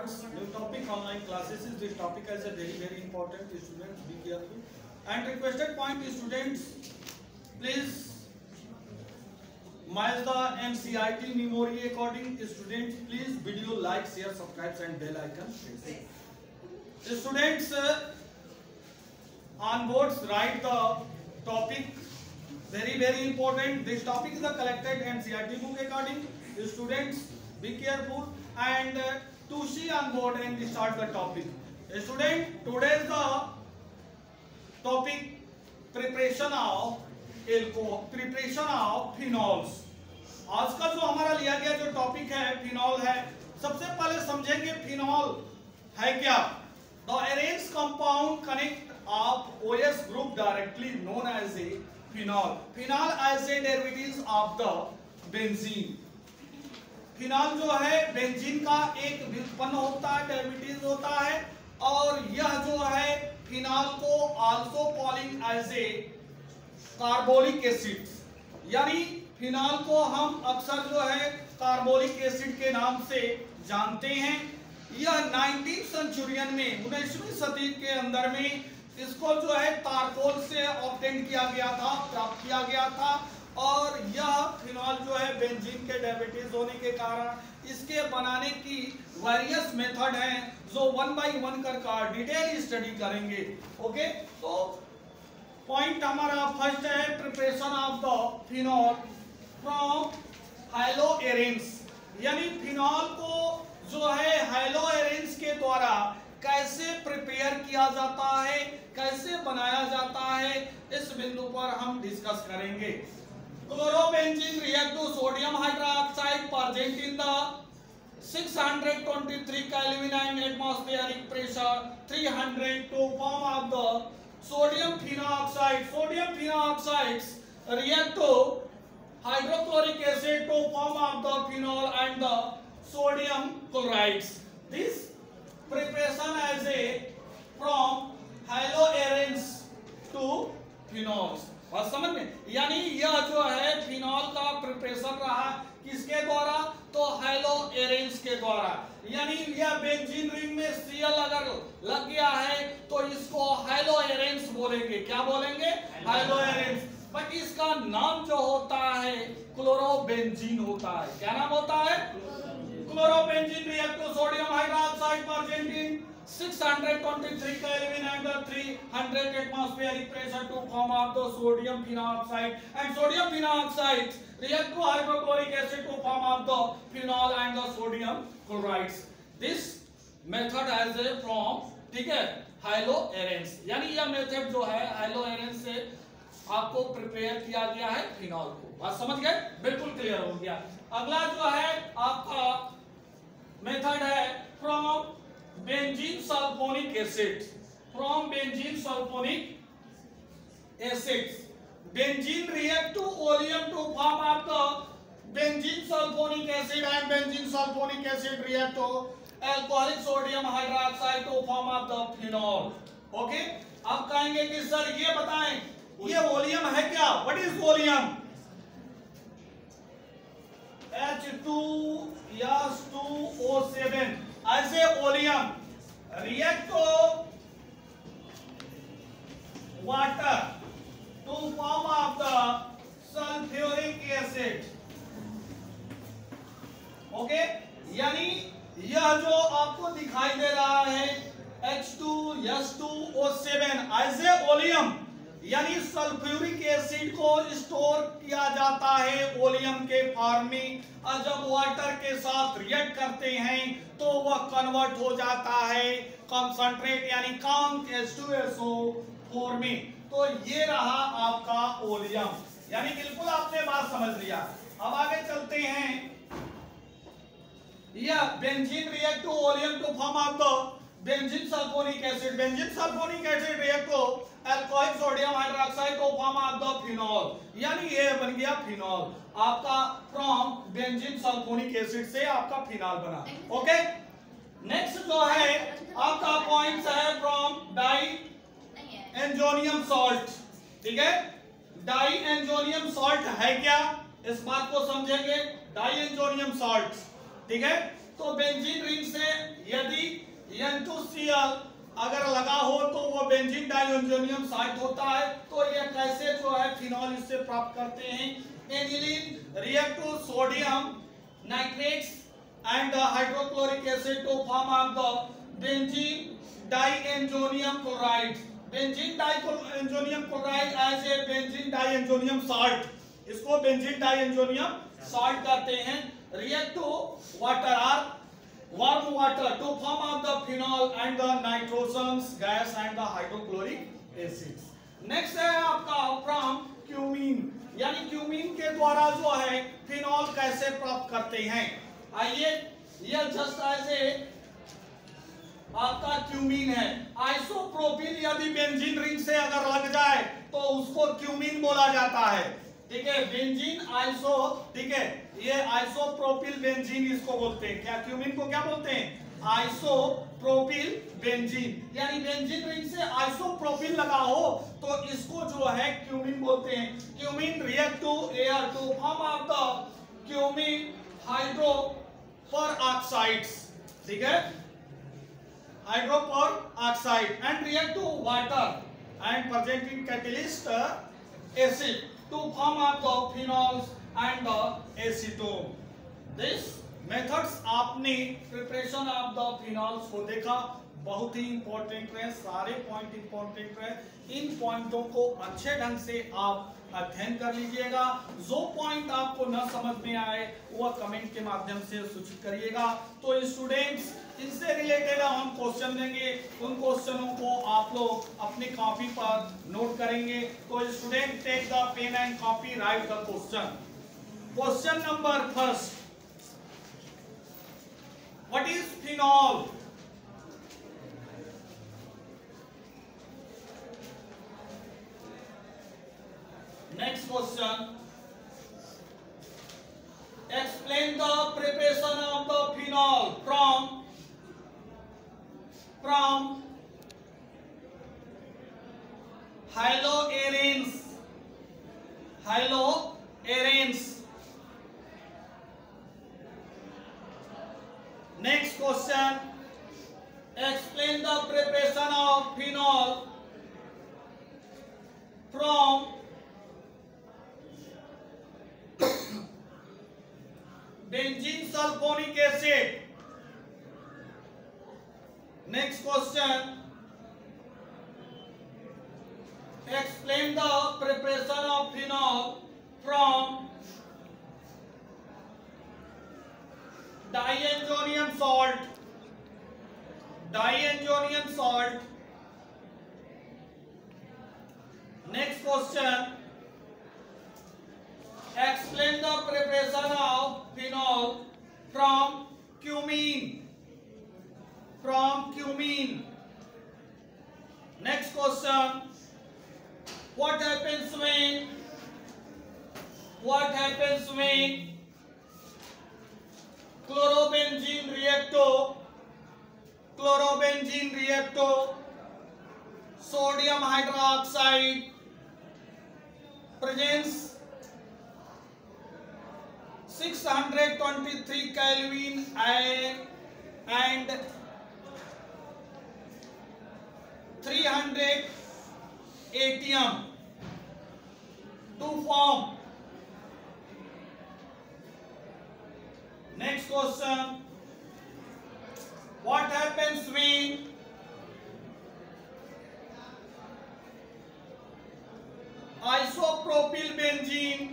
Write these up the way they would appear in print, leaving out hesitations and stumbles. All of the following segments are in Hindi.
starts new topic online classes. Is this topic as a very important. Students, be careful. And requested point is students, please match the NCERT memory according. Students, please video like, share, subscribe and bell icon. Students, on boards write the topic. Very important. This topic is the collected NCERT book according. Students, be careful and to see on board and start the topic. Student, today's the topic preparation of phenols. आज का जो हमारा लिया गया जो टॉपिक है फिनॉल है. सबसे पहले समझेंगे फिनॉल है क्या. The arranged compound connect of OS group directly known as a phenol. Phenol as a derivatives of the benzene. Phenol जो है बेंजीन का एक व्युत्पन्न होता है, डेरिवेटिव होता है, और यह जो है फिनॉल को also calling as a carbolic acid. यानी फिनॉल को हम अक्सर जो है कार्बोलिक एसिड के नाम से जानते हैं. यह 19वीं सेंचुरी में 19वीं सदी के अंदर में इसको जो है तारकोल से ऑब्टेन किया गया था, प्राप्त किया गया था. और यह फिनॉल जो है बेंजीन के डेरिवेटिव्स होने के कारण इसके बनाने की वेरियस मेथड हैं जो 1 बाय 1 कर डिटेल स्टडी करेंगे. ओके, तो पॉइंट हमारा फर्स्ट है preparation of the phenol from haloarenes. यानी फिनॉल को जो है हाइलोएरेंस के द्वारा कैसे प्रिपेयर किया जाता है, कैसे बनाया जाता है, इस बिंदु पर हम डिस्कस करेंगे. Chlorobenzene react to sodium hydroxide present in the 623 Kelvin and atmospheric pressure 300 to form of the sodium phenoxide. Sodium phenoxides react to hydrochloric acid to form of the phenol and the sodium chlorides. This preparation as a from haloarenes to phenols. और समझ में, यानी यह जो है फिनॉल का प्रिपरेशन रहा किसके द्वारा, तो हाइलोएरेंस के द्वारा. यानी यह बेंजीन रिंग में Cl अगर लग गया है तो इसको हाइलोएरेंस बोलेंगे. क्या बोलेंगे? हाइलोएरेंस. बट इसका नाम जो होता है क्लोरोबेंजीन होता है. क्या नाम होता है? Chlorobenzene react to sodium hydroxide present in 623 Kelvin and 300 atmospheric pressure to form of the sodium phenoxide, and sodium phenoxide react to hydrochloric acid to form of the phenol and the sodium chlorides. This method has a from, ठीक है, हाइलोएरेंस. यानी यह मेथड जो है हाइलोएरेंस से आपको प्रिपेयर किया गया है फिनॉल को. बात समझ गए? बिल्कुल क्लियर हो गया. अगला जो है आपका मेथड है from benzene sulfonic acid. From benzene sulfonic acids, benzene react to oleum to form of the benzene sulfonic acid, and benzene sulfonic acid react to alcoholic sodium hydroxide to form of the phenol. Okay, अब कहेंगे कि सर ये बताएं ये ओलियम है क्या? What is oleum? H2S2O7 as a oleum react to water to form of the sulfuric acid. Okay, यानी यह जो आपको दिखाई दे रहा है H2S2O7 as a oleum, यानी सल्फ्यूरिक एसिड को स्टोर किया जाता है ओलियम के फॉर्म में, और जब वाटर के साथ रिएक्ट करते हैं तो वह कन्वर्ट हो जाता है कंसंट्रेट यानी कांक H2SO4 में. तो ये रहा आपका ओलियम. यानी बिल्कुल आपने बात समझ लिया. अब आगे चलते हैं. यह benzene react to oleum to form of the benzene sulphonic acid. Benzene sulphonic acid react to alcoholic sodium hydroxide को फॉर्म ऑफ द फिनॉल. यानी ये बन गया फिनॉल. आपका फ्रॉम बेंजीन सल्फोनिक एसिड से आपका फिनॉल बना. ओके, नेक्स्ट जो है आपका पॉइंट्स है फ्रॉम डाई एंजोनियम सॉल्ट. ठीक है, डाई एंजोनियम सॉल्ट है क्या, इस बात को समझेंगे. डाई एंजोनियम सॉल्ट, ठीक है, तो बेंजीन रिंग से यदि NaCl अगर लगा हो तो वो बेंजीन डाइएंजोनियम साइट होता है। तो ये कैसे जो है फिनॉल इससे प्राप्त करते हैं। Aniline react to sodium nitrates and hydrochloric acid to form of the benzene diazonium chloride. Benzene diazonium chloride as a benzene diazonium salt, इसको बेंजीन डाइएंजोनियम साल्ट कहते हैं। React to water or warm water to form of the phenol and the nitrogens gas and the hydrochloric acids. Next है आपका from क्यूमीन, यानी क्यूमीन के द्वारा जो है फिनॉल कैसे प्राप्त करते हैं। आइए, ये जस्ट ऐसे आपका क्यूमीन है। आइसोप्रोपिल यदि बेंजीन रिंग से अगर लग जाए तो उसको क्यूमीन बोला जाता है। ठीक है, बेंजीन आइसो, ठीक है, ये आइसोप्रोपिल बेंजीन इसको बोलते हैं। क्या क्यूमीन को क्या बोलते हैं? Isopropyl benzene. यानी बेंजीन रिंग से आइसोप्रोपिल लगा हो तो इसको जो है क्यूमीन बोलते हैं। Cumene react to air to form of the cumene hydroperoxides. ठीक है, hydroperoxide and react to water and present in catalyst acid to form up the phenols and the acetone. This methods आपने preparation of the phenols को देखा, बहुत ही इंपॉर्टेंट है, सारे पॉइंट इंपॉर्टेंट है। इन पॉइंटों को अच्छे ढंग से आप अध्ययन कर लीजिएगा। जो पॉइंट आपको न समझ में आए वह कमेंट के माध्यम से सूचित करिएगा। तो स्टूडेंट्स, इनसे रिलेटेड हम क्वेश्चन देंगे, उन क्वेश्चनों को आप लोग अपनी कॉपी पर नोट करेंगे। तो student take the pen and copy, write the question. Question number first, what is phenol? Next question, explain the preparation of the phenol from haloarenes. Next question, explain the preparation of phenol from benzene sulfonic acid. Next question, explain the preparation of phenol from diazonium salt. Next question, explain the preparation of phenol from cumene. Next question, what happens when chlorobenzene react to sodium hydroxide presents 623 Kelvin and 300 atm to form. Next question, what happens when isopropyl benzene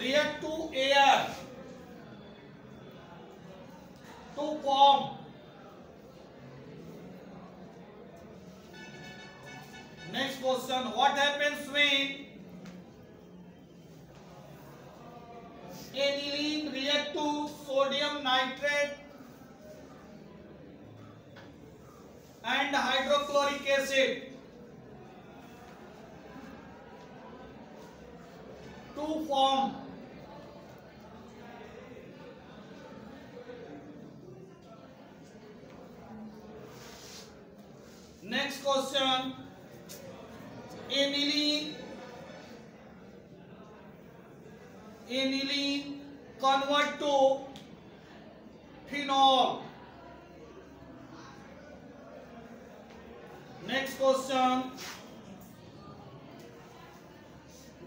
react to air to form Next question, what happens when aniline react to sodium nitrate and hydrochloric acid to form Next question, aniline convert to phenol. Next question.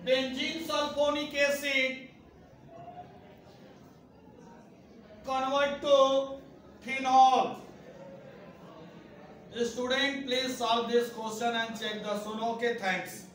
Benzene sulfonic acid convert to phenol. Student, please solve this question and check the soon. Okay, thanks.